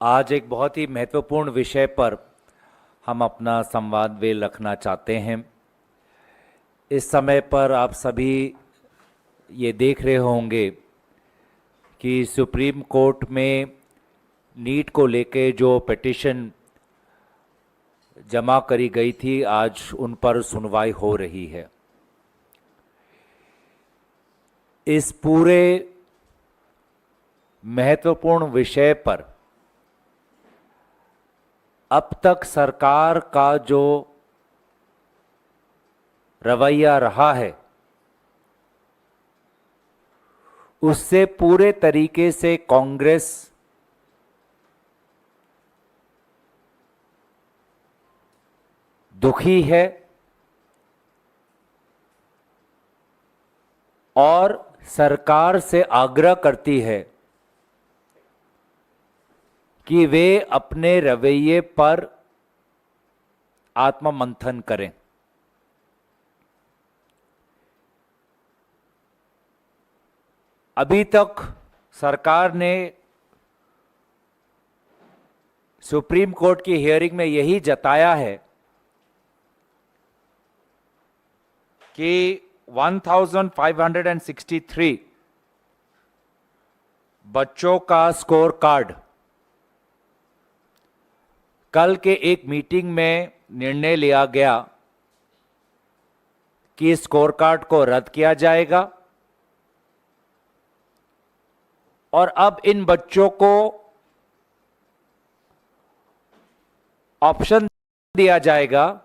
आज एक बहुत ही महत्वपूर्ण विषय पर हम अपना संवाद रखना चाहते हैं। इस समय पर आप सभी ये देख रहे होंगे कि सुप्रीम कोर्ट में नीट को लेके जो पिटीशन जमा करी गई थी, आज उन पर सुनवाई हो रही है। इस पूरे महत्वपूर्ण विषय पर अब तक सरकार का जो रवैया रहा है, उससे पूरे तरीके से कांग्रेस दुखी है और सरकार से आग्रह करती है कि वे अपने रवैये पर आत्ममंथन करें। अभी तक सरकार ने सुप्रीम कोर्ट की हियरिंग में यही जताया है कि 1563 बच्चों का स्कोर कार्ड कल के एक मीटिंग में निर्णय लिया गया कि स्कोर कार्ड को रद्द किया जाएगा और अब इन बच्चों को ऑप्शन दिया जाएगा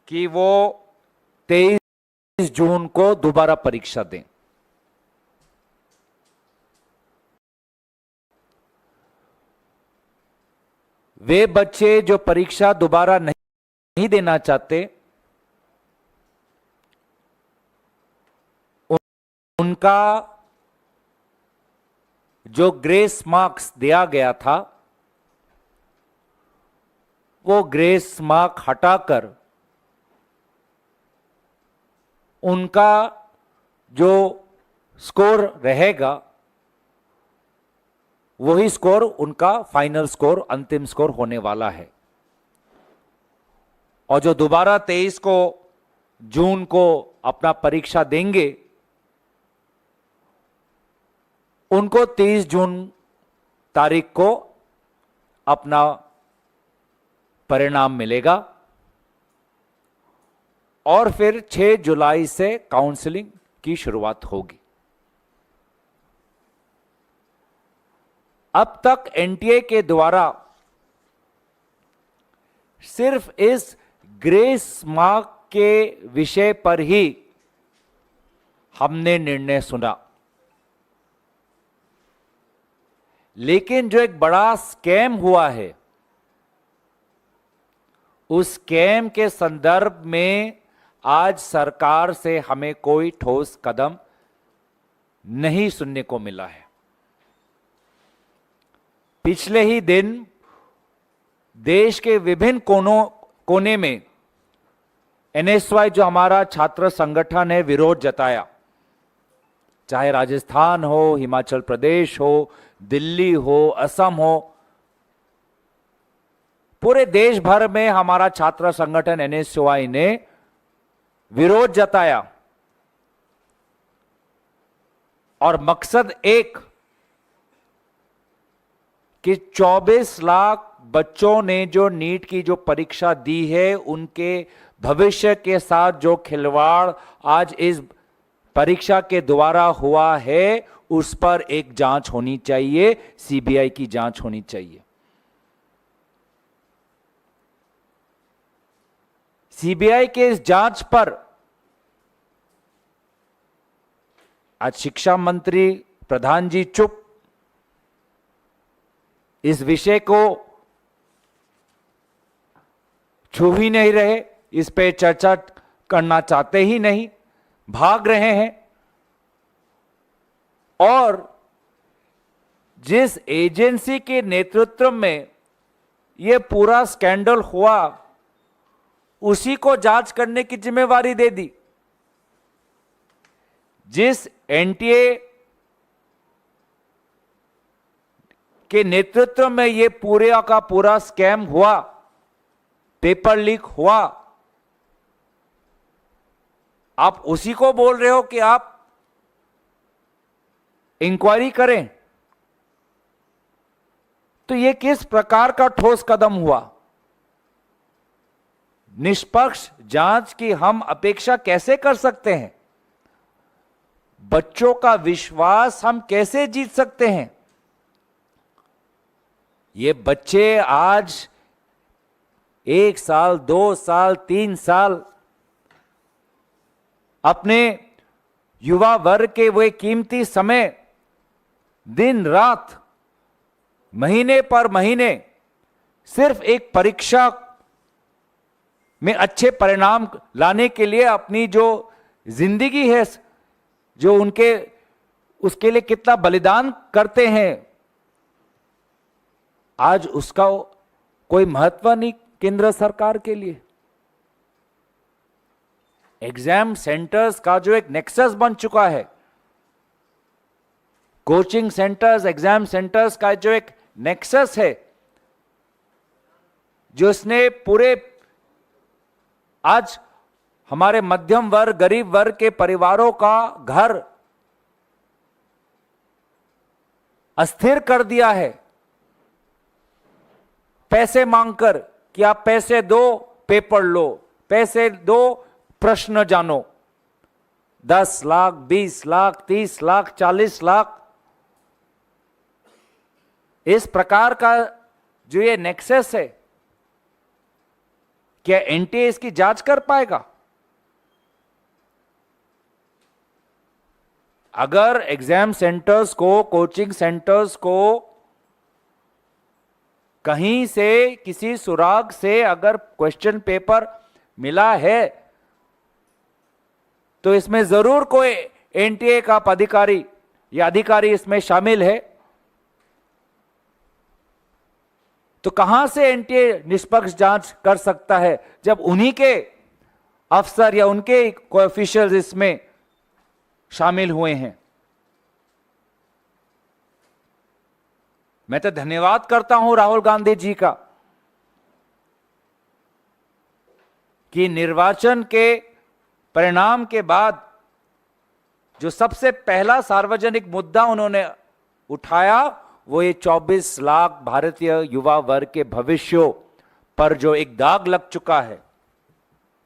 कि वो 23 जून को दोबारा परीक्षा दें। वे बच्चे जो परीक्षा दोबारा नहीं देना चाहते, उनका जो ग्रेस मार्क्स दिया गया था, वो ग्रेस मार्क हटाकर उनका जो स्कोर रहेगा वही स्कोर उनका फाइनल स्कोर, अंतिम स्कोर होने वाला है। और जो दोबारा 23 जून को अपना परीक्षा देंगे, उनको 30 जून तारीख को अपना परिणाम मिलेगा और फिर 6 जुलाई से काउंसलिंग की शुरुआत होगी। अब तक एनटीए के द्वारा सिर्फ इस ग्रेस मार्क के विषय पर ही हमने निर्णय सुना, लेकिन जो एक बड़ा स्कैम हुआ है, उस स्कैम के संदर्भ में आज सरकार से हमें कोई ठोस कदम नहीं सुनने को मिला है। पिछले ही दिन देश के विभिन्न कोने में एनएसवाई जो हमारा छात्र संगठन है, विरोध जताया। चाहे राजस्थान हो, हिमाचल प्रदेश हो, दिल्ली हो, असम हो, पूरे देश भर में हमारा छात्र संगठन एनएसवाई ने विरोध जताया और मकसद एक कि 24 लाख बच्चों ने जो नीट की जो परीक्षा दी है, उनके भविष्य के साथ जो खिलवाड़ आज इस परीक्षा के द्वारा हुआ है, उस पर एक जांच होनी चाहिए, सीबीआई की जांच होनी चाहिए। सीबीआई के इस जांच पर आज शिक्षा मंत्री प्रधान जी चुप, इस विषय को छू ही नहीं रहे, इस पे चर्चा करना चाहते ही नहीं, भाग रहे हैं। और जिस एजेंसी के नेतृत्व में यह पूरा स्कैंडल हुआ, उसी को जांच करने की जिम्मेवारी दे दी। जिस एनटीए के नेतृत्व में ये पूरे का पूरा स्कैम हुआ, पेपर लीक हुआ, आप उसी को बोल रहे हो कि आप इंक्वायरी करें। तो ये किस प्रकार का ठोस कदम हुआ? निष्पक्ष जांच की हम अपेक्षा कैसे कर सकते हैं? बच्चों का विश्वास हम कैसे जीत सकते हैं? ये बच्चे आज 1 साल, 2 साल, 3 साल अपने युवा वर्ग के वे कीमती समय दिन रात, महीने पर महीने सिर्फ एक परीक्षा में अच्छे परिणाम लाने के लिए अपनी जो जिंदगी है, जो उनके उसके लिए कितना बलिदान करते हैं, आज उसका कोई महत्व नहीं केंद्र सरकार के लिए। एग्जाम सेंटर्स का जो एक नेक्सस बन चुका है, कोचिंग सेंटर्स, एग्जाम सेंटर्स का जो एक नेक्सस है, जो इसने पूरे आज हमारे मध्यम वर्ग, गरीब वर्ग के परिवारों का घर अस्थिर कर दिया है, पैसे मांगकर कि आप पैसे दो पेपर लो, पैसे दो प्रश्न जानो। 10 लाख, 20 लाख, 30 लाख, 40 लाख, इस प्रकार का जो ये नेक्सस है, क्या एनटीए इसकी जांच कर पाएगा? अगर एग्जाम सेंटर्स को, कोचिंग सेंटर्स को कहीं से किसी सुराग से अगर क्वेश्चन पेपर मिला है, तो इसमें जरूर कोई एनटीए का अधिकारी या अधिकारी इसमें शामिल है। तो कहां से एनटीए निष्पक्ष जांच कर सकता है जब उन्हीं के अफसर या उनके ऑफिशियल्स इसमें शामिल हुए हैं? मैं तो धन्यवाद करता हूं राहुल गांधी जी का कि निर्वाचन के परिणाम के बाद जो सबसे पहला सार्वजनिक मुद्दा उन्होंने उठाया, वो ये 24 लाख भारतीय युवा वर्ग के भविष्यों पर जो एक दाग लग चुका है,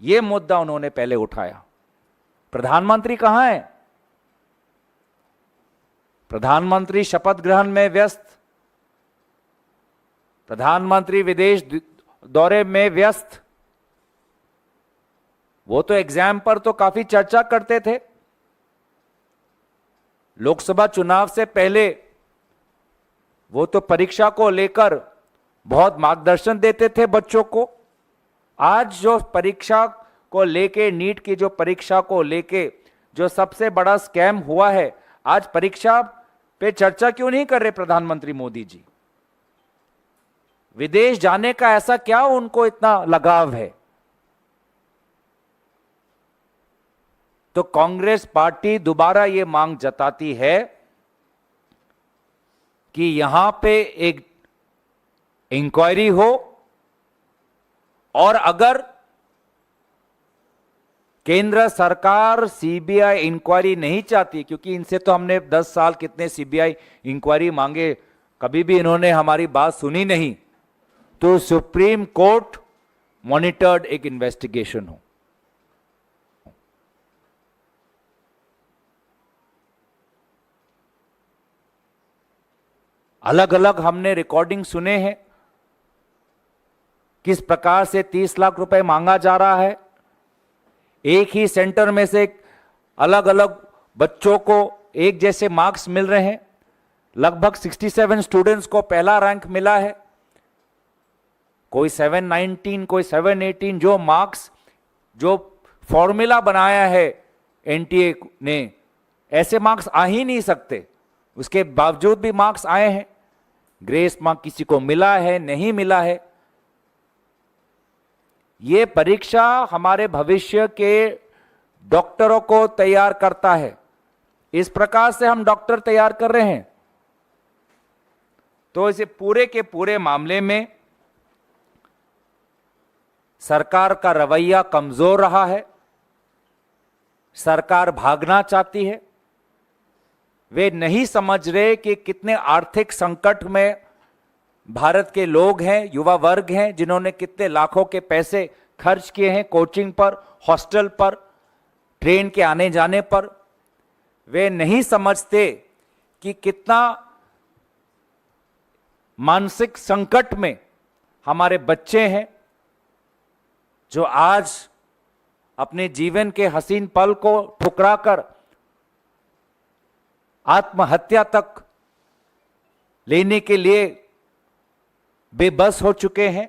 ये मुद्दा उन्होंने पहले उठाया। प्रधानमंत्री कहां है? प्रधानमंत्री शपथ ग्रहण में व्यस्त, प्रधानमंत्री विदेश दौरे में व्यस्त। वो तो एग्जाम पर तो काफी चर्चा करते थे। लोकसभा चुनाव से पहले वो तो परीक्षा को लेकर बहुत मार्गदर्शन देते थे बच्चों को। आज जो परीक्षा को लेके, नीट की जो परीक्षा को लेके जो सबसे बड़ा स्कैम हुआ है, आज परीक्षा पे चर्चा क्यों नहीं कर रहे प्रधानमंत्री मोदी जी? विदेश जाने का ऐसा क्या उनको इतना लगाव है? तो कांग्रेस पार्टी दोबारा ये मांग जताती है कि यहां पे एक इंक्वायरी हो, और अगर केंद्र सरकार सीबीआई इंक्वायरी नहीं चाहती, क्योंकि इनसे तो हमने 10 साल कितने सीबीआई इंक्वायरी मांगे, कभी भी इन्होंने हमारी बात सुनी नहीं, तो सुप्रीम कोर्ट मॉनिटर्ड एक इन्वेस्टिगेशन हो। अलग अलग हमने रिकॉर्डिंग सुने हैं किस प्रकार से 30 लाख रुपए मांगा जा रहा है। एक ही सेंटर में से अलग अलग बच्चों को एक जैसे मार्क्स मिल रहे हैं। लगभग 67 स्टूडेंट्स को पहला रैंक मिला है, कोई 719, कोई 718। जो मार्क्स, जो फॉर्मूला बनाया है एनटीए ने, ऐसे मार्क्स आ ही नहीं सकते। उसके बावजूद भी मार्क्स आए हैं। ग्रेस मार्क किसी को मिला है, नहीं मिला है। ये परीक्षा हमारे भविष्य के डॉक्टरों को तैयार करता है। इस प्रकार से हम डॉक्टर तैयार कर रहे हैं। तो इसे पूरे के पूरे मामले में सरकार का रवैया कमजोर रहा है। सरकार भागना चाहती है। वे नहीं समझ रहे कि कितने आर्थिक संकट में भारत के लोग हैं, युवा वर्ग हैं, जिन्होंने कितने लाखों के पैसे खर्च किए हैं कोचिंग पर, हॉस्टल पर, ट्रेन के आने जाने पर। वे नहीं समझते कि कितना मानसिक संकट में हमारे बच्चे हैं, जो आज अपने जीवन के हसीन पल को ठुकराकर आत्महत्या तक लेने के लिए बेबस हो चुके हैं।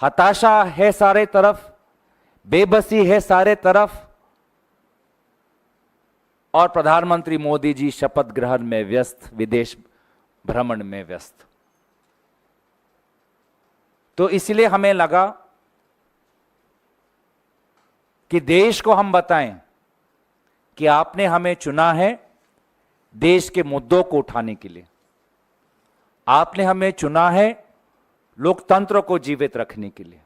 हताशा है सारे तरफ, बेबसी है सारे तरफ, और प्रधानमंत्री मोदी जी शपथ ग्रहण में व्यस्त, विदेश भ्रमण में व्यस्त। तो इसलिए हमें लगा कि देश को हम बताएं कि आपने हमें चुना है देश के मुद्दों को उठाने के लिए। आपने हमें चुना है लोकतंत्र को जीवित रखने के लिए।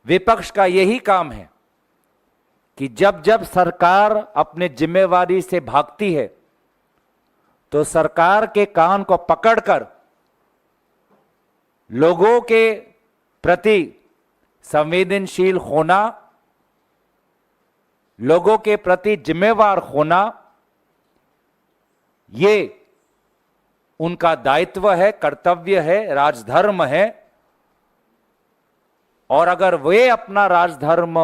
विपक्ष का यही काम है कि जब जब सरकार अपने जिम्मेवारी से भागती है तो सरकार के कान को पकड़कर लोगों के प्रति संवेदनशील होना, लोगों के प्रति जिम्मेवार होना, ये उनका दायित्व है, कर्तव्य है, राजधर्म है। और अगर वे अपना राजधर्म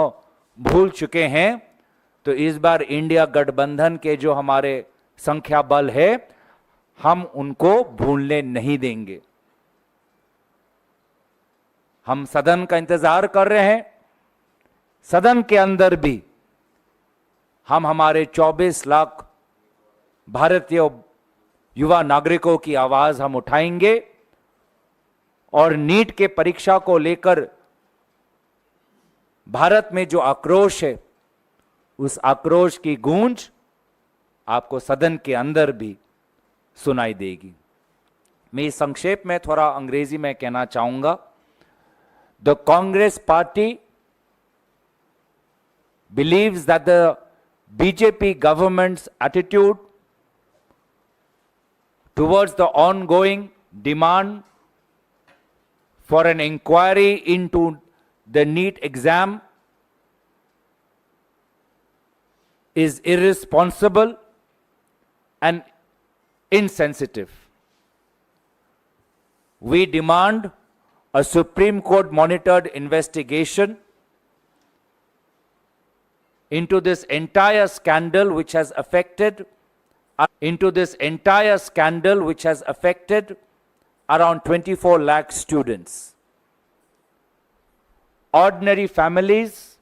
भूल चुके हैं तो इस बार इंडिया गठबंधन के जो हमारे संख्या बल है, हम उनको भूलने नहीं देंगे। हम सदन का इंतजार कर रहे हैं। सदन के अंदर भी हम हमारे 24 लाख भारतीय युवा नागरिकों की आवाज हम उठाएंगे और नीट के परीक्षा को लेकर भारत में जो आक्रोश है, उस आक्रोश की गूंज आपको सदन के अंदर भी सुनाई देगी। मैं संक्षेप में थोड़ा अंग्रेजी में कहना चाहूंगा। The Congress party believes that the BJP government's attitude towards the ongoing demand for an inquiry into the NEET exam is irresponsible and insensitive. We demand a Supreme Court monitored investigation into this entire scandal which has affected around 24 lakh students. Ordinary families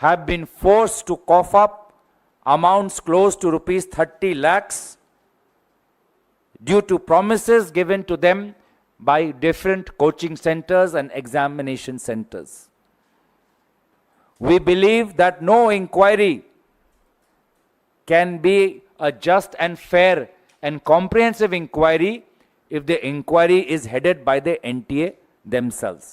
have been forced to cough up amounts close to rupees 30 lakhs due to promises given to them by different coaching centers and examination centers. We believe that no inquiry can be a just and fair and comprehensive inquiry if the inquiry is headed by the NTA themselves.